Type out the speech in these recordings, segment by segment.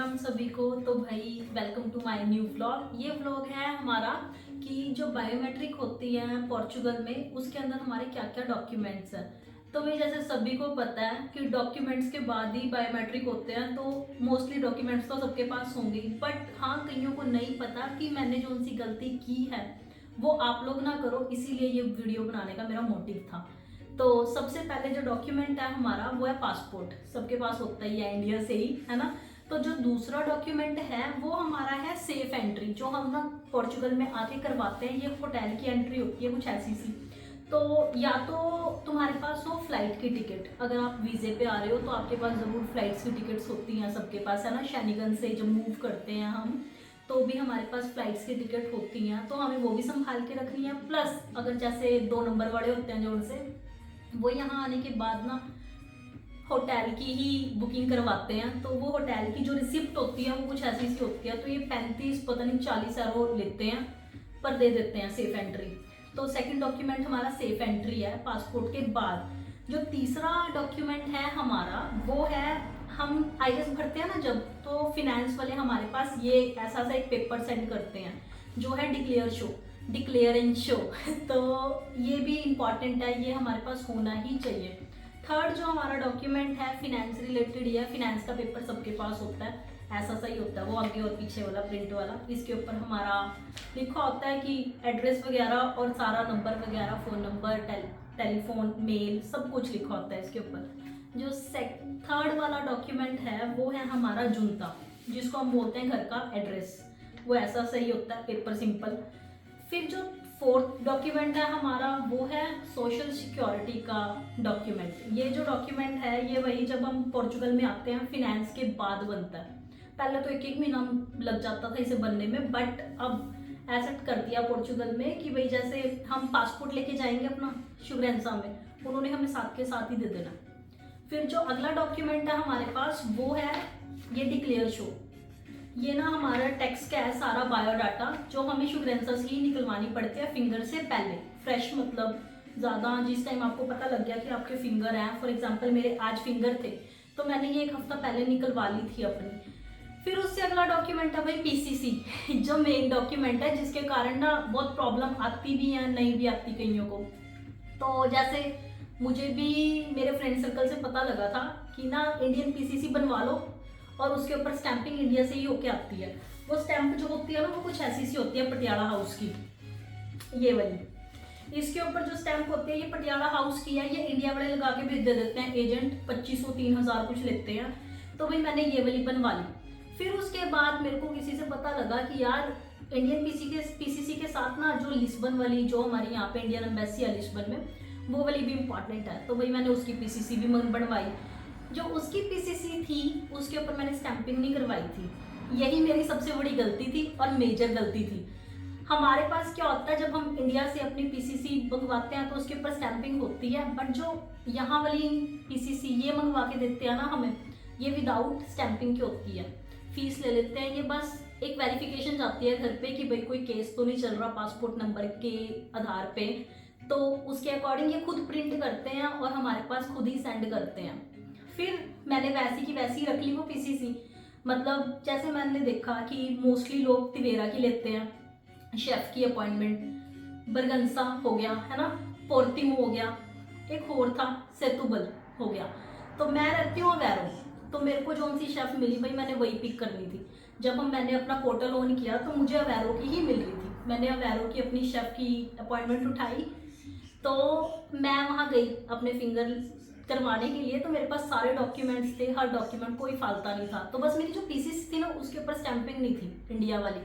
राम सभी को। तो भाई welcome to my new vlog. ये व्लॉग है हमारा कि जो बायोमेट्रिक होती है पोर्चुगल में, उसके अंदर हमारे क्या क्या डॉक्यूमेंट्स हैं। तो भाई जैसे सभी को पता है कि डॉक्यूमेंट्स के बाद ही बायोमेट्रिक होते हैं, तो मोस्टली डॉक्यूमेंट्स तो सबके पास होंगे, बट हाँ कईयों को नहीं पता कि मैंने जो उनसी गलती की है वो आप लोग ना करो, इसीलिए ये वीडियो बनाने का मेरा मोटिव था। तो सबसे पहले जो डॉक्यूमेंट है हमारा वो है पासपोर्ट। सबके पास होता ही है इंडिया से ही, है ना। तो जो दूसरा डॉक्यूमेंट है वो हमारा है सेफ एंट्री, जो हम ना पोर्चुगल में आके करवाते हैं। ये होटल की एंट्री होती है कुछ ऐसी सी। तो या तो तुम्हारे पास हो फ्लाइट की टिकट, अगर आप वीज़े पे आ रहे हो तो आपके पास ज़रूर फ्लाइट्स की टिकट्स होती हैं सबके पास, है ना। शैनिगन से जब मूव करते हैं हम तो भी हमारे पास फ्लाइट्स की टिकट होती हैं, तो हमें वो भी संभाल के रखनी है। प्लस अगर जैसे 2 नंबर वाले होते हैं जो उनसे वो यहाँ आने के बाद ना होटल की ही बुकिंग करवाते हैं, तो वो होटल की जो रिसिप्ट होती है वो कुछ ऐसी सी होती है। तो ये 35 पता नहीं 40 यूरो लेते हैं पर दे देते हैं सेफ एंट्री। तो सेकंड डॉक्यूमेंट हमारा सेफ एंट्री है पासपोर्ट के बाद। जो तीसरा डॉक्यूमेंट है हमारा वो है, हम आईएएस भरते हैं ना जब, तो फिनेंस वाले हमारे पास ये ऐसा सा एक पेपर सेंड करते हैं जो है डिक्लेयर शो। तो ये भी इम्पॉर्टेंट है, ये हमारे पास होना ही चाहिए। थर्ड जो हमारा डॉक्यूमेंट है फिनेंस रिलेटेड, या फिनेंस का पेपर सबके पास होता है, ऐसा सही होता है वो आगे और पीछे वाला प्रिंट वाला। इसके ऊपर हमारा लिखा होता है कि एड्रेस वगैरह और सारा नंबर वगैरह, फ़ोन नंबर, टेलीफोन, मेल, सब कुछ लिखा होता है इसके ऊपर। जो थर्ड वाला डॉक्यूमेंट है वो है हमारा जुनता, जिसको हम बोलते हैं घर का एड्रेस। वो ऐसा सही होता है, पेपर सिंपल। फिर जो फोर्थ डॉक्यूमेंट है हमारा वो है सोशल सिक्योरिटी का डॉक्यूमेंट। ये जो डॉक्यूमेंट है ये वही जब हम पोर्चुगल में आते हैं फिनेंस के बाद बनता है। पहले तो एक एक महीना लग जाता था इसे बनने में, बट अब ऐसा कर दिया पोर्चुगल में कि भाई जैसे हम पासपोर्ट लेके जाएंगे अपना शुगरेंसा में, उन्होंने हमें साथ के साथ ही दे देना। फिर जो अगला डॉक्यूमेंट है हमारे पास वो है ये डिक्लेयर शो। ये ना हमारा टैक्स का है सारा बायोडाटा, जो हमें शुगरेंसा से ही निकलवानी पड़ती है फिंगर से पहले। फ्रेश मतलब ज़्यादा जिस टाइम आपको पता लग गया कि आपके फिंगर हैं, फॉर एग्जांपल मेरे आज फिंगर थे तो मैंने ये 1 हफ्ता पहले निकलवा ली थी अपनी। फिर उससे अगला डॉक्यूमेंट है भाई पीसीसी, जो मेन डॉक्यूमेंट है जिसके कारण ना बहुत प्रॉब्लम आती भी है, नहीं भी आती कईयों को। तो जैसे मुझे भी मेरे फ्रेंड सर्कल से पता लगा था कि ना इंडियन पीसीसी बनवा लो और उसके ऊपर स्टैंपिंग इंडिया से ही होके आती है। वो स्टैंप जो होती है ना वो कुछ ऐसी सी होती है पटियाला हाउस की, ये वाली। इसके ऊपर जो स्टैंप होती है ये पटियाला हाउस की है, ये इंडिया वाले लगा के भेज दे देते हैं एजेंट, 2500 3000 कुछ लेते हैं। तो भाई मैंने ये वाली बनवा ली। फिर उसके बाद मेरे को किसी से पता लगा कि यार इंडियन पीसीसी के साथ ना जो लिस्बन वाली, जो हमारी यहाँ पे इंडियन एम्बेसी है लिस्बन में, वो वाली भी इम्पॉर्टेंट है। तो भाई मैंने उसकी पीसीसी भी बनवाई। जो उसकी पीसीसी थी उसके ऊपर मैंने स्टैंपिंग नहीं करवाई थी। यही मेरी सबसे बड़ी गलती थी और मेजर गलती थी। हमारे पास क्या होता है जब हम इंडिया से अपनी पीसीसी मंगवाते हैं तो उसके ऊपर स्टैंपिंग होती है, बट जो यहाँ वाली पीसीसी ये मंगवा के देते हैं ना हमें, ये विदाउट स्टैंपिंग की होती है। फीस ले लेते हैं, ये बस एक वेरिफिकेशन जाती है घर पे कि भाई कोई केस तो नहीं चल रहा पासपोर्ट नंबर के आधार पे। तो उसके अकॉर्डिंग ये खुद प्रिंट करते हैं और हमारे पास खुद ही सेंड करते हैं। फिर मैंने वैसी की वैसी रख ली वो पीसीसी। मतलब जैसे मैंने देखा कि मोस्टली लोग तिवेरा की लेते हैं शेफ की अपॉइंटमेंट, बरगंसा हो गया, है ना, पोर्टिमो हो गया, एक और था सेतुबल हो गया। तो मैं रहती हूँ अवैरो, तो मेरे को जो सी शेफ मिली भाई मैंने वही पिक करनी थी। जब मैंने अपना पोर्टल ऑन किया तो मुझे अवैरो की ही मिल रही थी। मैंने अवैरो की अपनी शेफ की अपॉइंटमेंट उठाई, तो मैं वहाँ गई अपने फिंगर करवाने के लिए। तो मेरे पास सारे डॉक्यूमेंट्स थे, हर डॉक्यूमेंट कोई फालता नहीं था। तो बस मेरी जो पीसीसी थी ना उसके ऊपर स्टैंपिंग नहीं थी इंडिया वाली।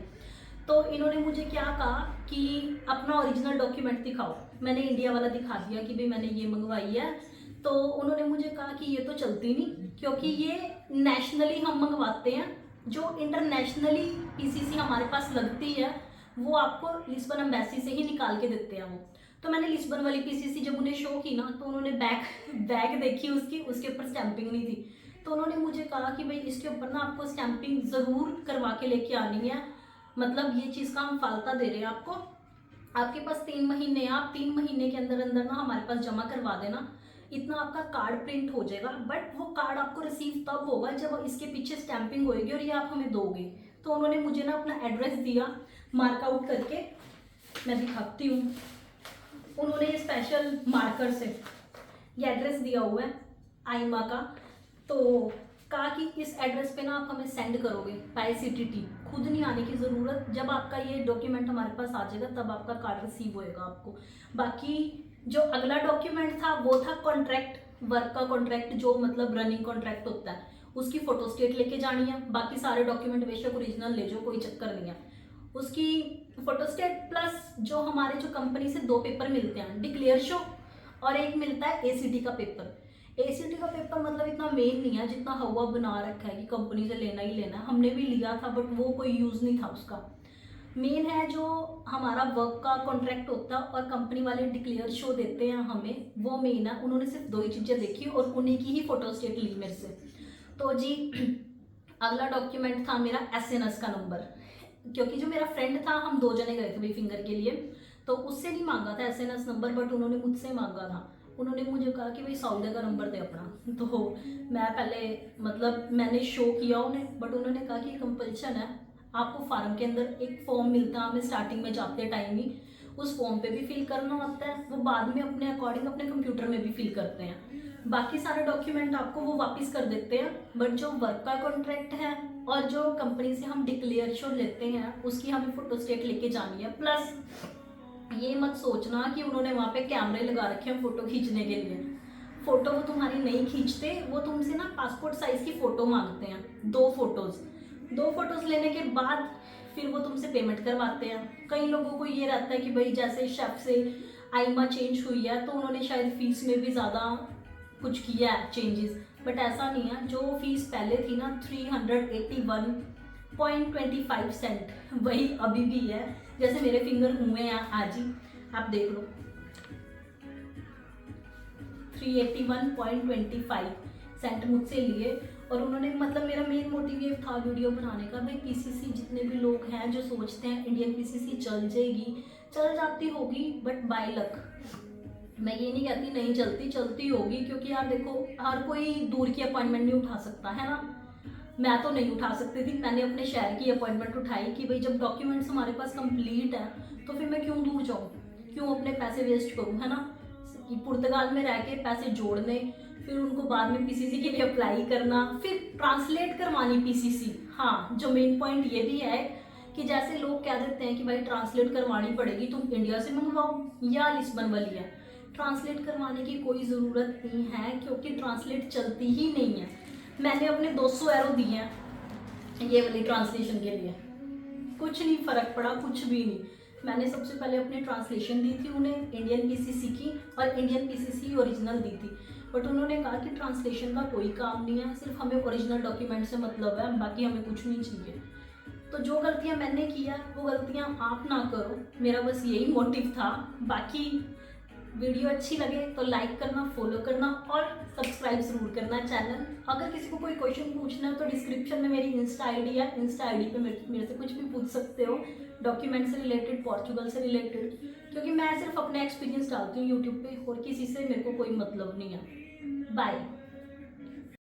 तो इन्होंने मुझे क्या कहा कि अपना ओरिजिनल डॉक्यूमेंट दिखाओ। मैंने इंडिया वाला दिखा दिया कि भाई मैंने ये मंगवाई है। तो उन्होंने मुझे कहा कि ये तो चलती नहीं, क्योंकि ये नेशनली हम मंगवाते हैं, जो इंटरनेशनली पीसीसी हमारे पास लगती है वो आपको लिस्बन एम्बेसी से ही निकाल के देते हैं वो। तो मैंने लिस्बन वाली पीसीसी जब उन्हें शो की ना तो उन्होंने बैग देखी उसकी, उसके ऊपर स्टैंपिंग नहीं थी। तो उन्होंने मुझे कहा कि भाई इसके ऊपर ना आपको स्टैंपिंग ज़रूर करवा के लेके आनी है, मतलब ये चीज़ का हम फालता दे रहे हैं आपको। आपके पास 3 महीने हैं, आप 3 महीने के अंदर अंदर ना हमारे पास जमा करवा देना। इतना आपका कार्ड प्रिंट हो जाएगा, बट वो कार्ड आपको रिसीव तब होगा जब इसके पीछे स्टैंपिंग होएगी और ये आप हमें दोगे। तो उन्होंने मुझे ना अपना एड्रेस दिया मार्कआउट करके, मैं दिखाती हूँ। उन्होंने ये स्पेशल मार्कर से ये एड्रेस दिया हुआ है आइमा का, तो कहा कि इस एड्रेस पे ना आप हमें सेंड करोगे बाय CTT, खुद नहीं आने की ज़रूरत। जब आपका ये डॉक्यूमेंट हमारे पास आ जाएगा तब आपका कार्ड रिसीव होएगा आपको। बाकी जो अगला डॉक्यूमेंट था वो था कॉन्ट्रैक्ट, वर्क का कॉन्ट्रैक्ट, जो मतलब रनिंग कॉन्ट्रैक्ट होता है, उसकी फोटोस्टेट लेके जानी है। बाकी सारे डॉक्यूमेंट बेशक ओरिजिनल ले जाओ, कोई चक्कर नहीं है। उसकी फोटोस्टेट प्लस जो हमारे जो कंपनी से 2 पेपर मिलते हैं, डिक्लेयर शो और एक मिलता है ACT का पेपर। ACT का पेपर मतलब इतना मेन नहीं है जितना हवा बना रखा है कि कंपनी से लेना ही लेना है। हमने भी लिया था बट वो कोई यूज़ नहीं था उसका। मेन है जो हमारा वर्क का कॉन्ट्रैक्ट होता है और कंपनी वाले डिक्लेयर शो देते हैं हमें, वो मेन है। उन्होंने सिर्फ 2 ही चीज़ें देखी और उन्हीं की ही फोटोस्टेट ली मेरे से। तो जी अगला डॉक्यूमेंट था मेरा SNS का नंबर, क्योंकि जो मेरा फ्रेंड था, हम 2 जने गए थे भाई फिंगर के लिए, तो उससे नहीं मांगा था SNS नंबर, बट उन्होंने मुझसे मांगा था। उन्होंने मुझे कहा कि भाई सौदे का नंबर दे अपना। तो मैं पहले मतलब मैंने शो किया उन्हें, बट उन्होंने कहा कि कंपल्शन है, आपको फार्म के अंदर एक फॉर्म मिलता है हमें स्टार्टिंग में जाते टाइम ही, उस फॉर्म पे भी फिल करना होता है, वो बाद में अपने अकॉर्डिंग अपने कंप्यूटर में भी फिल करते हैं। बाकी सारे डॉक्यूमेंट आपको वो वापस कर देते हैं, बट जो वर्क का कॉन्ट्रैक्ट है और जो कंपनी से हम डिक्लेयर शो लेते हैं उसकी हमें फोटोस्टेट लेके जानी है। प्लस ये मत सोचना कि उन्होंने वहाँ पे कैमरे लगा रखे हैं फ़ोटो खींचने के लिए। फ़ोटो वो तुम्हारी नहीं खींचते, वो तुमसे ना पासपोर्ट साइज़ की फ़ोटो मांगते हैं, 2 फोटोज़ लेने के बाद फिर वो तुमसे पेमेंट करवाते हैं। कई लोगों को ये रहता है कि भाई जैसे शेफ से आइमा चेंज हुई है तो उन्होंने शायद फीस में भी ज़्यादा कुछ किया है चेंजेस, बट ऐसा नहीं है। जो फीस पहले थी ना 381.25 सेंट, वही अभी भी है। जैसे मेरे फिंगर हुए हैं आज ही, आप देख लो 381.25 सेंट मुझसे लिए। और उन्होंने मतलब मेरा मेन मोटिव ये था वीडियो बनाने का, भाई PCC जितने भी लोग हैं जो सोचते हैं इंडियन PCC चल जाएगी, चल जाती होगी बट बाय लक। मैं ये नहीं कहती नहीं चलती, चलती होगी, क्योंकि यार देखो हर कोई दूर की अपॉइंटमेंट नहीं उठा सकता है ना। मैं तो नहीं उठा सकती थी, मैंने अपने शहर की अपॉइंटमेंट उठाई कि भाई जब डॉक्यूमेंट्स हमारे पास कंप्लीट है तो फिर मैं क्यों दूर जाऊँ, क्यों अपने पैसे वेस्ट करूँ, है ना। कि पुर्तगाल में रह के पैसे जोड़ने, फिर उनको बाद में PCC के लिए अप्लाई करना, फिर ट्रांसलेट करवानी PCC। हाँ, जो मेन पॉइंट ये भी है कि जैसे लोग कह देते हैं कि भाई ट्रांसलेट करवानी पड़ेगी, तुम इंडिया से मंगवाओ या लिस्बन वाली है, ट्रांसलेट करवाने की कोई ज़रूरत नहीं है, क्योंकि ट्रांसलेट चलती ही नहीं है। मैंने अपने 200 यूरो दिए हैं ये वाली ट्रांसलेशन के लिए, कुछ नहीं फ़र्क पड़ा, कुछ भी नहीं। मैंने सबसे पहले अपनी ट्रांसलेशन दी थी उन्हें इंडियन PCC की, और इंडियन PCC ओरिजिनल दी थी, बट उन्होंने कहा कि ट्रांसलेशन का कोई काम नहीं है, सिर्फ हमें ओरिजिनल डॉक्यूमेंट से मतलब है, बाकी हमें कुछ नहीं चाहिए। तो जो गलतियां मैंने किया वो गलतियां आप ना करो, मेरा बस यही मोटिव था। बाकी वीडियो अच्छी लगे तो लाइक करना, फॉलो करना और सब्सक्राइब ज़रूर करना चैनल। अगर किसी को कोई क्वेश्चन पूछना है तो डिस्क्रिप्शन में मेरी इंस्टा आईडी है, इंस्टा आईडी पे मेरे से कुछ भी पूछ सकते हो, डॉक्यूमेंट से रिलेटेड, पोर्चुगल से रिलेटेड, क्योंकि मैं सिर्फ अपना एक्सपीरियंस डालती हूँ यूट्यूब पे और किसी से मेरे को कोई मतलब नहीं है। बाय।